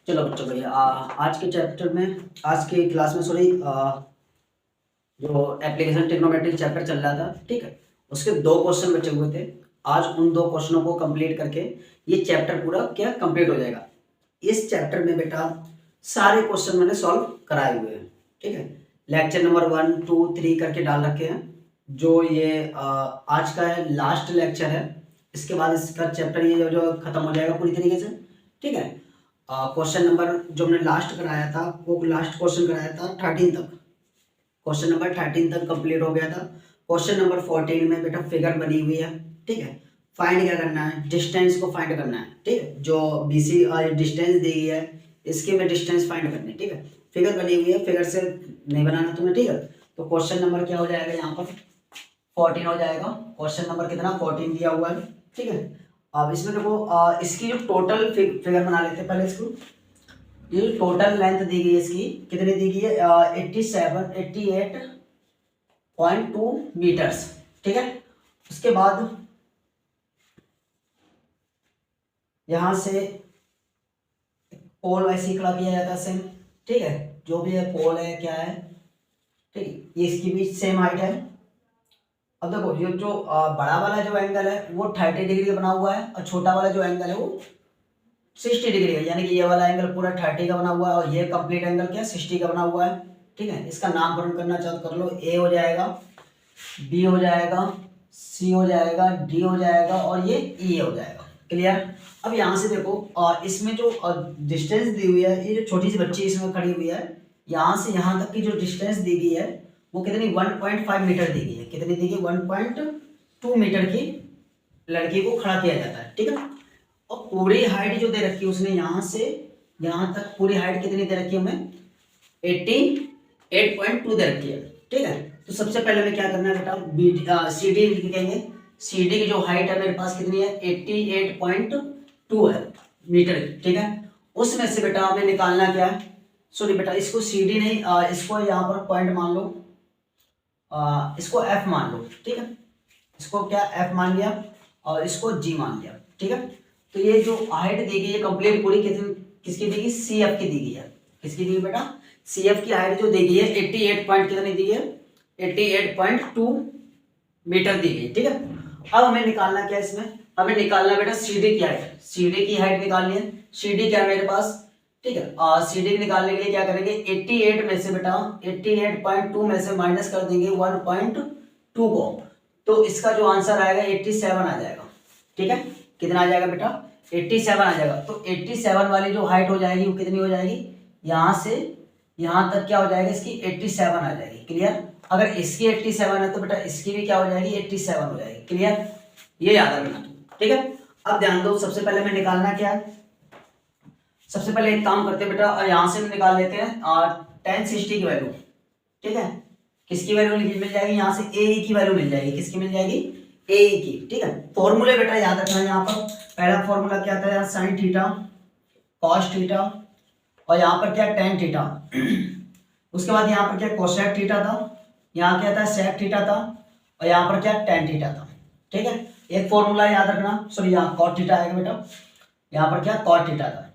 चलो बच्चों भैया आज के चैप्टर में आज के क्लास में सॉरी जो एप्लीकेशन ट्रिग्नोमेट्री चैप्टर चल रहा था, ठीक है, उसके 2 क्वेश्चन बचे हुए थे। आज उन 2 क्वेश्चनों को कंप्लीट करके ये चैप्टर पूरा क्या कंप्लीट हो जाएगा। इस चैप्टर में बेटा सारे क्वेश्चन मैंने सॉल्व कराए हुए हैं, ठीक है। लेक्चर नंबर 1, 2, 3 करके डाल रखे हैं। जो ये आज का है लास्ट लेक्चर है। इसके बाद इसका चैप्टर ये जो खत्म हो जाएगा पूरी तरीके से, ठीक है। क्वेश्चन नंबर जो हमने लास्ट कराया था वो लास्ट क्वेश्चन कराया था 13 तक। क्वेश्चन नंबर 13 तक कंप्लीट हो गया था। क्वेश्चन नंबर 14 में बेटा फिगर बनी हुई है, ठीक है। फाइंड क्या करना है, डिस्टेंस को फाइंड करना है, ठीक है। जो बीसी डिस्टेंस दी गई है इसके में डिस्टेंस फाइंड करनी है, ठीक है। फिगर बनी हुई है, फिगर से नहीं बनाना तुम्हें, ठीक है। तो क्वेश्चन नंबर क्या हो जाएगा यहाँ पर 14 हो जाएगा। क्वेश्चन नंबर कितना 14 दिया हुआ है, ठीक है। अब इसमें देखो इसकी जो टोटल फिगर बना लेते हैं पहले इसको। ये टोटल लेंथ दी गई है इसकी कितनी दी गई है 88.2 मीटर्स, ठीक है। उसके बाद यहां से पोल वैसे ही खड़ा किया जाता है सेम, ठीक है। जो भी है पोल है क्या है, ठीक है, ये इसकी भी सेम हाइट है। अब देखो ये जो बड़ा वाला जो एंगल है वो 30 डिग्री का बना हुआ है और छोटा वाला जो एंगल है वो 60 डिग्री का, यानी कि ये वाला एंगल पूरा 30 का बना हुआ है और ये कंप्लीट एंगल क्या 60 का बना हुआ है, ठीक है। इसका नामकरण करना चाहो तो कर लो। ए हो जाएगा, बी हो जाएगा, सी हो जाएगा, डी हो जाएगा और ये ई हो जाएगा। क्लियर। अब यहाँ से देखो इसमें जो डिस्टेंस दी हुई है, ये जो छोटी सी बच्ची इसमें खड़ी हुई है, यहाँ से यहाँ तक की जो डिस्टेंस दी गई है वो कितनी 1.5 मीटर दी गई है। कितनी दी गई 1.2 मीटर की लड़की को खड़ा किया जाता है, ठीक है। और पूरी हाइट जो दे रखी है उसने यहाँ से यहाँ तक पूरी हाइट कितनी दे रखी है हमें 88.2 दे रखी है, ठीक है। तो सबसे पहले हमें क्या करना है बेटा सी डी लिखेंगे। सी डी की जो हाइट है मेरे पास कितनी है 88.2 है मीटर, ठीक है। उसमें से बेटा हमें निकालना क्या है, सॉरी बेटा इसको सी डी नहीं इसको यहाँ पर पॉइंट मान लो, इसको एफ मान लो, ठीक है। इसको क्या एफ मान लिया और इसको जी मान लिया, ठीक है। तो ये जो हाइट दी गई है कंप्लीट पूरी किसकी दी गई सी एफ की दी गई है। किसकी दी गई बेटा सी एफ की हाइट जो दी गई है 88 पॉइंट कितनी दी गई है 88.2 मीटर दी गई, ठीक है। अब हमें निकालना क्या है इसमें, हमें निकालना बेटा सीडी की हाइट। सीडी की हाइट निकालनी है। सीडी क्या है मेरे पास, ठीक है। सीडी निकालने के लिए क्या करेंगे 88 में से बेटा 88.2 में से माइनस कर देंगे 1.2 को, तो इसका जो आंसर आएगा 87 आ जाएगा, ठीक है। कितना आ जाएगा बेटा 87 आ जाएगा। तो 87 वाली जो हाइट हो जाएगी वो कितनी हो जाएगी, यहाँ से यहाँ तक क्या हो जाएगा इसकी 87 आ जाएगी। क्लियर। अगर इसकी 87 है तो बेटा इसकी भी क्या हो जाएगी 87 हो जाएगी। क्लियर, ये याद रखना, ठीक है। अब ध्यान दो, सबसे पहले हमें निकालना क्या है, सबसे पहले एक काम करते हैं बेटा और यहाँ से हम निकाल लेते हैं और tan 60 की वैल्यू, ठीक है। किसकी वैल्यू मिल जाएगी यहाँ से ए की वैल्यू मिल जाएगी। किसकी मिल जाएगी ए की, ठीक है। फॉर्मूले बेटा याद रखना है। यहाँ पर पहला फॉर्मूला क्या था यार साइन थीटा कॉस थीटा और यहाँ पर क्या tan थीटा उसके बाद यहाँ पर क्या कोसेक थीटा था, यहाँ क्या था सेक थीटा था और यहाँ पर क्या tan थीटा था, ठीक है। एक फॉर्मूला याद रखना, सॉरी यहाँ cot थीटा आएगा बेटा, यहाँ पर क्या cot थीटा था,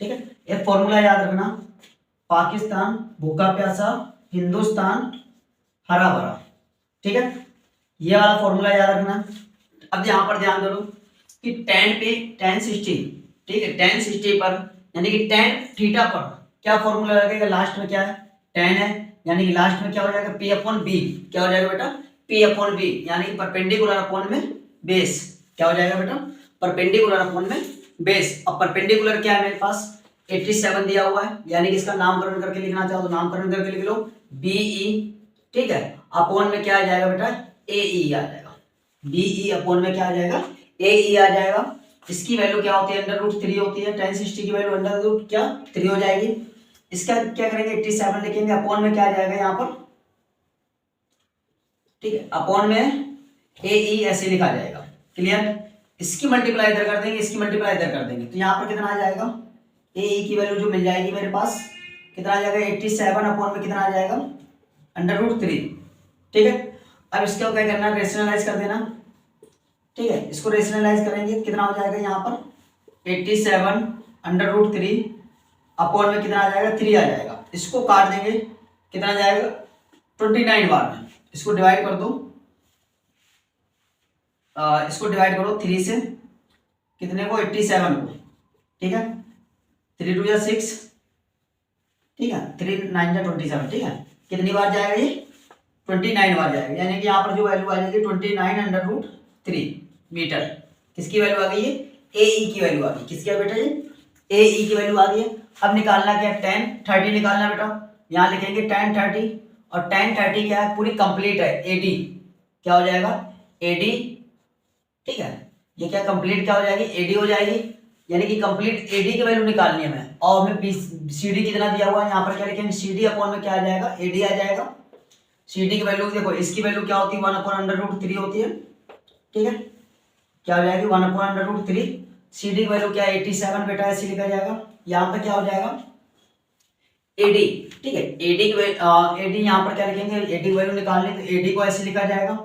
ठीक है। एक फॉर्मूला याद रखना, पाकिस्तान भूखा प्यासा हिंदुस्तान हरा भरा, ठीक है। ये वाला फॉर्मूला याद रखना। अब यहाँ पर ध्यान दो कि tan 60, ठीक है, tan 60 पर यानी कि tan थीटा पर क्या फॉर्मूला लगेगा, लास्ट में क्या है tan है, यानी कि लास्ट में क्या हो जाएगा P अपॉन बी। क्या हो जाएगा बेटा P अपॉन बी, यानी कि परपेंडिकुलर अपॉन में बेस। क्या हो जाएगा बेटा परपेंडिकुलर अपॉन में बेस। अब परपेंडिकुलर क्या है मेरे पास 87 दिया हुआ है, यानी कि इसका नामकरण करके लिखना चाहो तो नामकरण करके लिख लो BE, ठीक है। अपॉन में क्या आ जाएगा बेटा AE आ जाएगा। BE अपॉन में क्या आ जाएगा AE आ जाएगा। इसकी वैल्यू क्या होती है √3 होती है। tan 60 की वैल्यू √3 हो जाएगी। इसका क्या करेंगे 87 लिखेंगे, अपॉन में क्या आ जाएगा यहाँ पर, ठीक है, अपॉन में AE ऐसे लिखा जाएगा। क्लियर। इसकी मल्टीप्लाई इधर कर देंगे, इसकी मल्टीप्लाई इधर कर देंगे, तो यहाँ पर कितना आ जाएगा AE की वैल्यू जो मिल जाएगी मेरे पास कितना आ जाएगा 87 अपॉन में कितना आ जाएगा √3, ठीक है। अब इसका क्या करना है रेशनलाइज कर देना, ठीक है। इसको रेशनलाइज करेंगे कितना हो जाएगा यहाँ पर 87 √3 अपॉन में कितना आ जाएगा 3 आ जाएगा। इसको काट देंगे, कितना आ जाएगा 29 बार में। इसको डिवाइड कर दो, इसको डिवाइड करो 3 से, कितने को 87 को, ठीक है। 3 2 6, ठीक है, 3 9 27, ठीक है। कितनी बार जाएगा ये 29 बार जाएगा, यानी कि यहाँ पर जो वैल्यू आ जाएगी 29√3 मीटर। किसकी वैल्यू आ गई है, ए ई की वैल्यू आ गई। किसकी है बेटा, ये ए ई की वैल्यू आ गई है। अब निकालना क्या है, 10 30 निकालना बेटा। यहाँ लिखेंगे 10 30, और 10 30 क्या है, पूरी कंप्लीट है, एडी क्या हो जाएगा, एडी, ठीक है। ये क्या कंप्लीट क्या हो जाएगी, एडी हो जाएगी, यानी कि कंप्लीट एडी की वैल्यू निकालनी है हमें। और हमें सीडी कितना दिया हुआ है, यहाँ पर क्या लिखेंगे, सीडी अपॉन में क्या आ जाएगा, एडी आ जाएगा। सीडी की वैल्यू देखो, इसकी वैल्यू क्या होती है 1/√3 होती है, ठीक है। क्या हो जाएगी 1/√3। सीडी की वैल्यू क्या है 87 बेटा, ऐसे लिखा जाएगा। यहाँ पे क्या हो जाएगा एडी, ठीक है। एडी की एडी यहाँ पर क्या लिखेंगे, एडी की वैल्यू निकालनी, तो एडी को ऐसे लिखा जाएगा,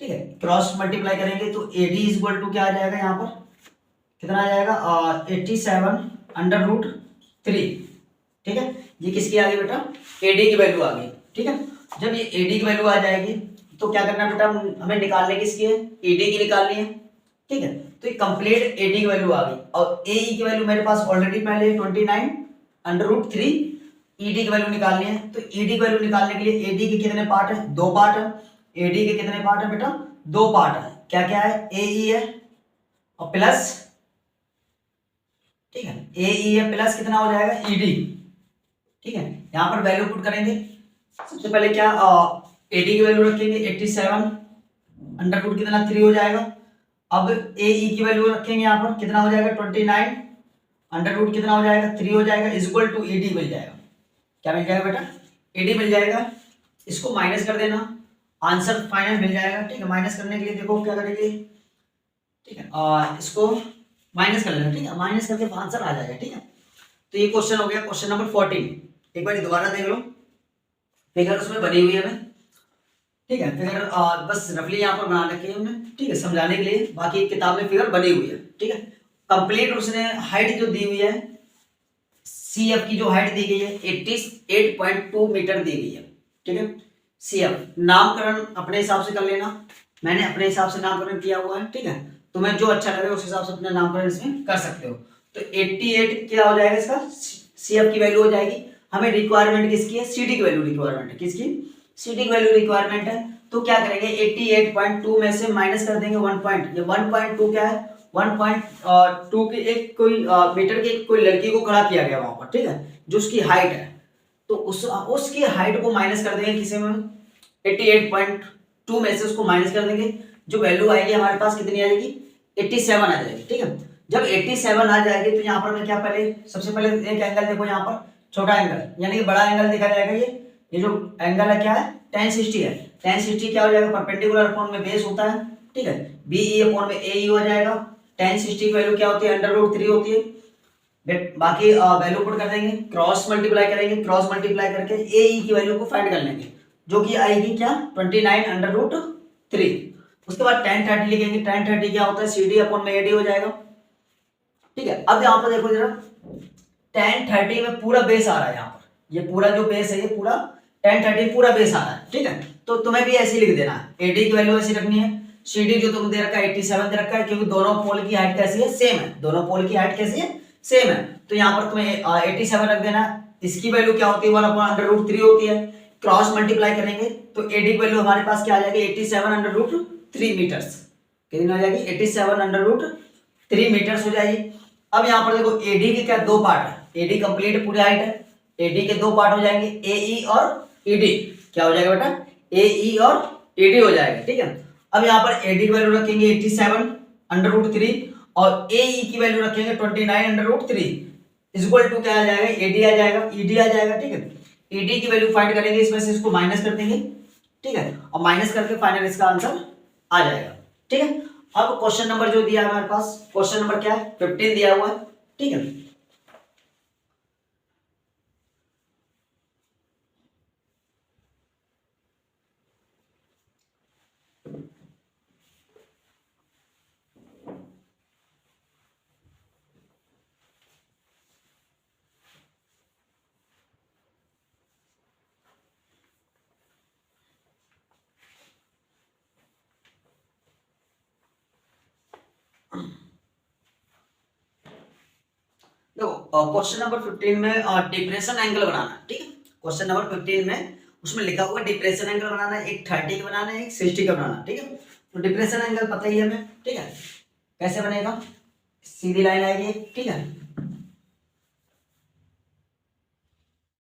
ठीक है। क्रॉस मल्टीप्लाई करेंगे तो एडी इज इक्वल टू क्या आ जाएगा, यहाँ पर कितना आ जाएगा 87√3, ठीक है। ये किसकी आ गई बेटा, एडी की वैल्यू आ गई, ठीक है। जब ये एडी की वैल्यू आ जाएगी तो क्या करना बेटा, हमें निकालने किसकी है, एडी की निकालनी है, ठीक है। तो ये कंप्लीट एडी की वैल्यू आ गई, और ए की वैल्यू मेरे पास ऑलरेडी पहले 29√3, ईडी की वैल्यू निकालनी है। तो ईडी की वैल्यू निकालने के लिए एडी के कितने पार्ट है, 2 पार्ट है। एडी के कितने पार्ट है बेटा, 2 पार्ट है। क्या क्या है, ए ई है और प्लस, ठीक है, ए ई है प्लस कितना हो जाएगा ईडी, ठीक है। यहां पर वैल्यू पुट करेंगे। सबसे पहले क्या एडी की वैल्यू रखेंगे 87, अंडर रूट कितना 3 हो जाएगा। अब ए ई की वैल्यू रखेंगे यहाँ पर, कितना हो जाएगा 29, अंडर रूट कितना हो जाएगा 3 हो जाएगा, इक्वल टू ईडी मिल जाएगा। क्या मिल जाएगा बेटा, एडी मिल जाएगा। इसको माइनस कर देना, आंसर फाइनल मिल जाएगा, ठीक है। माइनस करने के लिए देखो क्या करेंगे, ठीक है, इसको माइनस कर लेना, ठीक है। माइनस करके आंसर आ जाएगा, ठीक है। तो ये क्वेश्चन हो गया, क्वेश्चन नंबर 14। एक बार दोबारा देख लो, फिगर उसमें बनी हुई है हमें, ठीक है। फिगर बस रफली यहाँ पर बना रखी है हमने, ठीक है, समझाने के लिए। बाकी किताब में फिगर बनी हुई है, ठीक है। कंप्लीट उसने हाइट जो दी हुई है, सी एफ की जो हाइट दी गई है 88.2 मीटर दी गई है, ठीक है। सी एफ नामकरण अपने हिसाब से कर लेना, मैंने अपने हिसाब से नामकरण किया हुआ है, ठीक है। तुम्हें जो अच्छा लगे उस हिसाब से अपना नामकरण इसमें कर सकते हो। तो 88 क्या हो जाएगा, इसका सी एफ की वैल्यू हो जाएगी। हमें रिक्वायरमेंट किसकी है, सीडी की वैल्यू रिक्वायरमेंट है, किसकी, सीडी की वैल्यू रिक्वायरमेंट है। तो क्या करेंगे 88.2 में से माइनस कर देंगे 1 पॉइंट, ये 1.2 क्या है, 1.2 के एक कोई मीटर की कोई लड़की को खड़ा किया गया वहां पर, ठीक है, जो उसकी हाइट है। तो उसकी हाइट को माइनस कर देंगे किसे में 88.2 में से उसको माइनस कर देंगे। जो वैल्यू आएगी हमारे पास कितनी आ जाएगी 87 आ जाएगी, ठीक है। जब 87 आ जाएगी तो यहाँ पर मैं क्या पहले सबसे पहले एक एंगल देखो, यहाँ पर छोटा एंगल यानी कि बड़ा एंगल देखा जाएगा। ये जो एंगल है क्या है tan 60 है। tan 60 क्या हो जाएगा, परपेंडिकुलर अपॉन में बेस होता है, ठीक है। बी ई अपॉन में ए ई हो जाएगा। tan 60 की वैल्यू क्या होती है, अंडर रूट 3 होती है। बाकी वैल्यू पुट कर देंगे, क्रॉस मल्टीप्लाई करेंगे, क्रॉस मल्टीप्लाई करके ए ई की वैल्यू को फाइंड कर लेंगे, जो कि आएगी क्या 29√3। उसके बाद tan 30 लिखेंगे। tan 30 क्या होता है, सी डी अपॉन में ए डी हो जाएगा, ठीक है। अब यहाँ पर देखो जरा, tan 30 में पूरा बेस आ रहा है, यहाँ पर ये पूरा जो बेस है ये पूरा tan 30 पूरा बेस आ रहा है, ठीक है। तो तुम्हें भी ऐसे लिख देना है, एडी की वैल्यू ऐसी रखनी है, सीडी जो तुम दे रखा है 87 दे रखा है, क्योंकि दोनों पोल की हाइट कैसी है, सेम है। दोनों पोल की हाइट कैसी है, सेम है। तो यहाँ पर तुम्हें 87 रख देना। इसकी वैल्यू क्या होती है 1/√3 होती है। क्रॉस मल्टीप्लाई करेंगे तो एडी की वैल्यू हमारे पास क्या आ जाएगी 87√3 मीटर्स। कितनी हो जाएगी 87√3 मीटर्स हो जाएगी। अब यहाँ पर देखो एडी के क्या 2 पार्ट है, एडी कंप्लीट पूरी हाइट है, एडी के 2 पार्ट हो जाएंगे, ए ई और ईडी। क्या हो जाएगा बेटा, ए ई और ईडी हो जाएगा, ठीक है। अब यहाँ पर एडी की वैल्यू रखेंगे 87√3 और ए ई की वैल्यू रखेंगे 29√3 इक्वल टू क्या आ जाएगा, एडी आ जाएगा, ईडी आ जाएगा, ठीक है। ईडी की वैल्यू फाइंड करेंगे, इसमें से इसको माइनस कर देंगे, ठीक है, और माइनस करके फाइनल इसका आंसर आ जाएगा, ठीक है। अब क्वेश्चन नंबर जो दिया है हमारे पास, क्वेश्चन नंबर क्या है 15 दिया हुआ है, ठीक है। देखो क्वेश्चन नंबर 15 में डिप्रेशन एंगल बनाना है, ठीक है। क्वेश्चन नंबर 15 में उसमें लिखा हुआ डिप्रेशन एंगल बनाना है, एक 30 का बनाना है, एक 60 का बनाना है, ठीक है। तो डिप्रेशन एंगल पता ही है हमें, ठीक है। कैसे बनेगा, सीधी लाइन आएगी, ठीक है।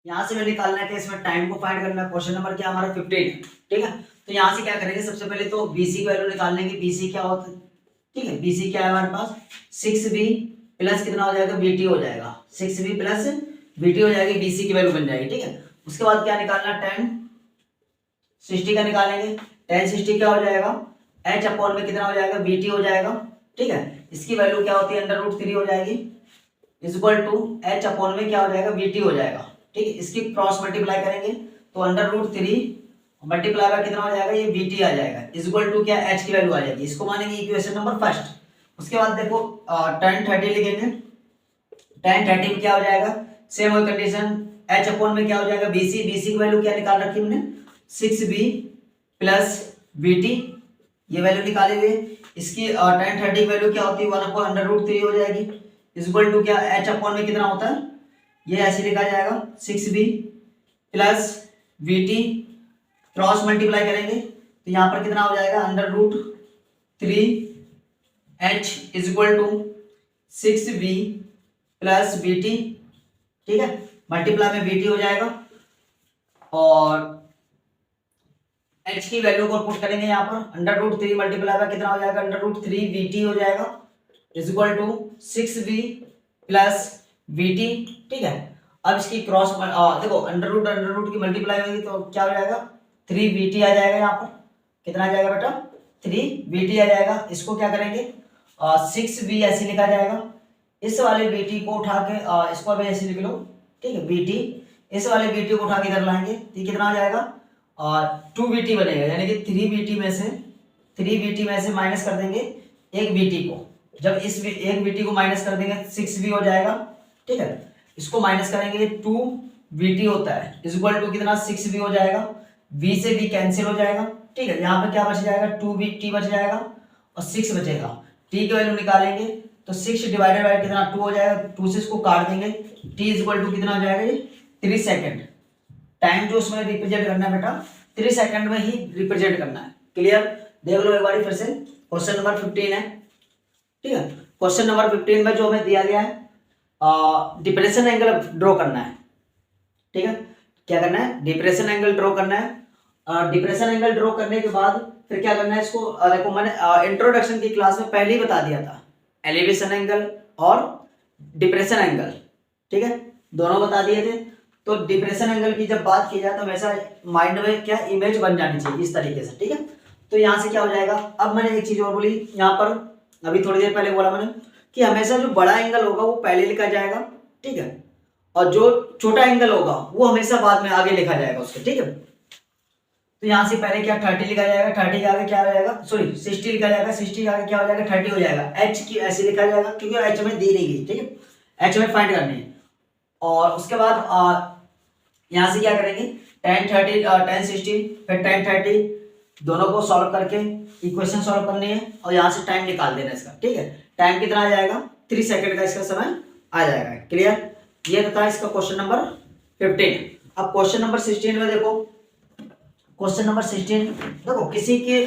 यहां से हमें निकालना है कि इसमें टाइम को फाइंड करना है। क्वेश्चन नंबर क्या हमारा 15 है, ठीक है। तो यहां से क्या करेंगे, सबसे पहले तो बीसी की वैल्यू निकाल लेंगे। बीसी क्या होता है, ठीक है। बीसी क्या है हमारे पास, 6b प्लस कितना हो जाएगा, बीटी हो जाएगा। 6b प्लस बीटी हो जाएगी, बीसी की वैल्यू बन जाएगी, ठीक है। उसके बाद क्या निकालना, tan 60 का निकालेंगे। tan 60 क्या हो जाएगा, h अपॉन में कितना हो जाएगा, बीटी हो जाएगा, ठीक है। इसकी वैल्यू क्या होती है, √3 हो जाएगी, is equal to h upon में क्या हो जाएगा, बीटी हो जाएगा, ठीक है। इसकी क्रॉस मल्टीप्लाई करेंगे तो √3 मल्टीप्लाई बाय कितना हो जाएगा, ये बीटी आ जाएगा, इज इक्वल टू क्या, h की वैल्यू आ जाएगी। इसको मानेंगे इक्वेशन नंबर फर्स्ट। उसके बाद देखो tan 30 लिखेंगे। tan 30 में क्या हो जाएगा, सेम वही कंडीशन, h अपॉन में क्या हो जाएगा, बीसी। बीसी की वैल्यू क्या निकाल रखी हमने, 6b प्लस बीटी, ये वैल्यू निकाले हुए। इसकी tan 30 की वैल्यू क्या होती है, 1/√3 हो जाएगी, इज इक्वल टू क्या, h अपॉन में कितना होता है, ये ऐसे लिखा जाएगा 6b plus BT, cross multiply करेंगे तो यहाँ पर कितना हो जाएगा, √3h is equal to 6b plus BT, ठीक है। मल्टीप्लाई में बीटी हो जाएगा और h की वैल्यू को पुट करेंगे यहाँ पर, √3 मल्टीप्लाई में कितना हो जाएगा, √3 बीटी हो जाएगा, is equal to 6b plus BT, ठीक है। अब इसकी क्रॉस देखो अंडर रूट की मल्टीप्लाई होगी तो क्या हो जाएगा, 3bt आ जाएगा। यहाँ पर कितना आ जाएगा बेटा, 3bt आ जाएगा। इसको क्या करेंगे, 6b ऐसे लिखा जाएगा। इस वाले bt को उठा के इसको भी ऐसे लिख लो, ठीक है, bt। इस वाले bt को उठा के इधर लाएंगे तो कितना आ जाएगा, 2bt बनेगा, यानी कि 3bt में से माइनस कर देंगे एक bt को। जब इस एक bt को माइनस कर देंगे 6b हो जाएगा, ठीक है। इसको माइनस करेंगे 2bt होता है, इज इक्वल टू कितना, 6b हो जाएगा। b से b कैंसिल हो जाएगा, ठीक है। यहाँ पे क्या बच जाएगा, 2bt बच जाएगा और 6 बचेगा। t की वैल्यू निकालेंगे तो 6 डिवाइडेड बाय कितना, 2 हो जाएगा। 2 से इसको काट देंगे, t इज इक्वल टू कितना हो जाएगा, ये 3 सेकंड। टाइम जो उसमें रिप्रेजेंट करना है बेटा, 3 सेकंड में ही रिप्रेजेंट करना है। क्लियर, देख लो एक बार फिर से। क्वेश्चन नंबर 15 है, ठीक है। क्वेश्चन नंबर 15 में जो हमें दिया गया है, डिप्रेशन एंगल ड्रॉ करना है, ठीक है। क्या करना है, डिप्रेशन एंगल ड्रॉ करना है। डिप्रेशन एंगल ड्रॉ करने के बाद फिर क्या करना है, इसको देखो मैंने इंट्रोडक्शन की क्लास में पहले ही बता दिया था, एलिवेशन एंगल और डिप्रेशन एंगल, ठीक है, दोनों बता दिए थे। तो डिप्रेशन एंगल की जब बात की जाए तो हमेशा माइंड में क्या इमेज बन जानी चाहिए इस तरीके से, ठीक है। तो यहाँ से क्या हो जाएगा, अब मैंने एक चीज और बोली यहाँ पर, अभी थोड़ी देर पहले बोला मैंने कि हमेशा जो बड़ा एंगल होगा वो पहले लिखा जाएगा, ठीक है, और जो छोटा एंगल होगा वो हमेशा बाद में आगे लिखा जाएगा उसके, ठीक है। तो यहाँ से पहले क्या 30 लिखा जाएगा, 30 के आगे क्या हो जाएगा, सॉरी 60 लिखा जाएगा, 60 के आगे क्या हो जाएगा, 30 हो जाएगा। h की ऐसे लिखा जाएगा क्योंकि h हमें दी नहीं गई, ठीक है, h हमें फाइंड करनी है। और उसके बाद यहाँ से क्या करेंगे, tan 60 फिर tan 30 दोनों को सॉल्व करके इक्वेशन सॉल्व करनी है और यहाँ से टाइम निकाल देना इसका, ठीक है। टाइम कितना आ जाएगा, 3 सेकंड का इसका समय आ जाएगा। क्लियर, ये था इसका क्वेश्चन नंबर 15। अब क्वेश्चन नंबर 16 में देखो, क्वेश्चन नंबर 16 देखो किसी की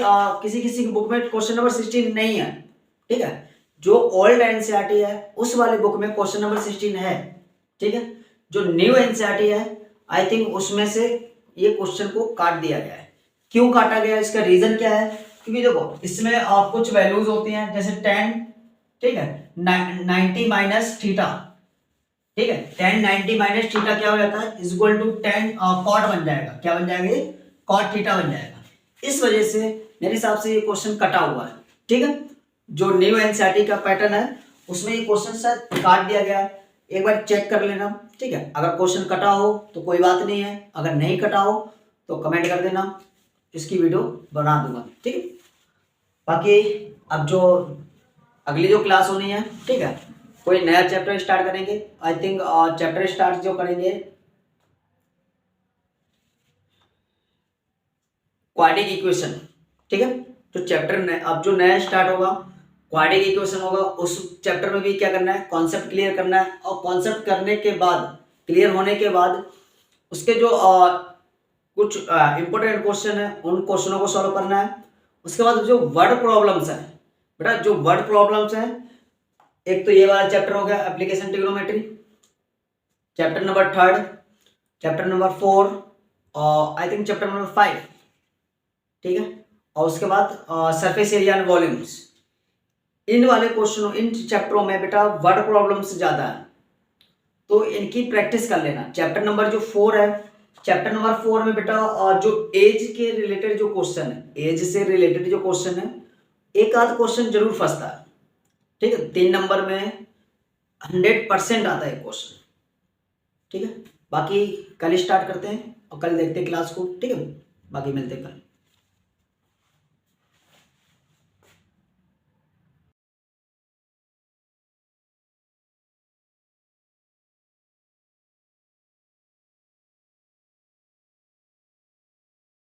बुक में क्वेश्चन नंबर 16 नहीं है, ठीक है। जो ओल्ड एनसीईआरटी है उस वाले बुक में क्वेश्चन नंबर 16 है, ठीक है। जो न्यू एनसीईआरटी है आई थिंक उसमें से ये क्वेश्चन को काट दिया गया है। क्यों काटा गया, इसका रीजन क्या है, क्योंकि देखो इसमें कुछ वैल्यूज होती हैं जैसे tan, ठीक है, 90 माइनस थीटा, ठीक है, tan 90 माइनस थीटा क्या हो जाता है, is equal to tan cot बन जाएगा। क्या बन जाएगा, ये कॉट थीटा बन जाएगा। इस वजह से मेरे हिसाब से ये क्वेश्चन कटा हुआ है, ठीक है। जो न्यू एनसीईआरटी का पैटर्न है उसमें ये क्वेश्चन शायद काट दिया गया है, एक बार चेक कर लेना, ठीक है। अगर क्वेश्चन कटा हो तो कोई बात नहीं है, अगर नहीं कटा हो तो कमेंट कर देना, इसकी वीडियो बना दूंगा, ठीक है। बाकी अब जो अगली जो क्लास होनी है, ठीक है, कोई नया चैप्टर स्टार्ट करेंगे। आई थिंक चैप्टर स्टार्ट जो करेंगे क्वाड्रेटिक इक्वेशन, ठीक है। तो चैप्टर अब जो नया स्टार्ट होगा क्वाड्रेटिक इक्वेशन होगा, उस चैप्टर में भी क्या करना है, कॉन्सेप्ट क्लियर करना है। और कॉन्सेप्ट करने के बाद, क्लियर होने के बाद उसके जो कुछ इंपॉर्टेंट क्वेश्चन है उन क्वेश्चनों को सॉल्व करना है। उसके बाद जो वर्ड प्रॉब्लम्स है बेटा, जो वर्ड प्रॉब्लम्स है, एक तो ये वाला चैप्टर हो गया application trigonometry, chapter number 3, chapter number 4 और आई थिंक चैप्टर नंबर 5, ठीक है। और उसके बाद सरफेस एरिया एंड वॉल्यूम्स, इन वाले क्वेश्चनों, इन चैप्टरों में बेटा वर्ड प्रॉब्लम्स ज्यादा है, तो इनकी प्रैक्टिस कर लेना। चैप्टर नंबर जो 4 है, चैप्टर नंबर 4 में बेटा जो एज के रिलेटेड जो क्वेश्चन है, एज से रिलेटेड जो क्वेश्चन है, एक आध क्वेश्चन जरूर फंसता है, ठीक है। 3 नंबर में 100% आता है क्वेश्चन, ठीक है। बाकी कल स्टार्ट करते हैं और कल देखते हैं क्लास को, ठीक है। बाकी मिलते हैं कल।